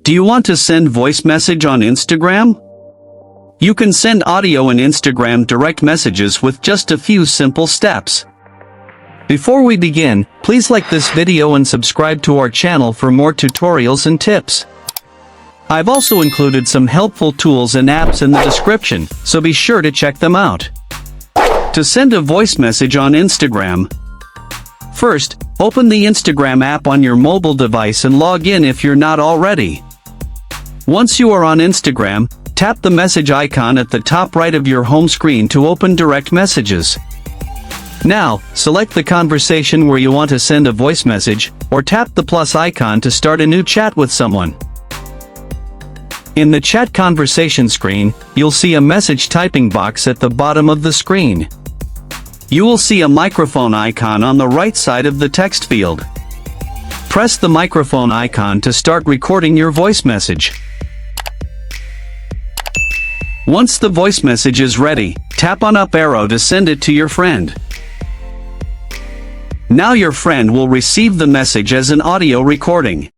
Do you want to send voice message on Instagram? You can send audio in Instagram direct messages with just a few simple steps. Before we begin, please like this video and subscribe to our channel for more tutorials and tips. I've also included some helpful tools and apps in the description, so be sure to check them out. To send a voice message on Instagram, first, open the Instagram app on your mobile device and log in if you're not already. Once you are on Instagram, tap the message icon at the top right of your home screen to open direct messages. Now, select the conversation where you want to send a voice message, or tap the plus icon to start a new chat with someone. In the chat conversation screen, you'll see a message typing box at the bottom of the screen. You will see a microphone icon on the right side of the text field. Press the microphone icon to start recording your voice message. Once the voice message is ready, tap on up arrow to send it to your friend. Now your friend will receive the message as an audio recording.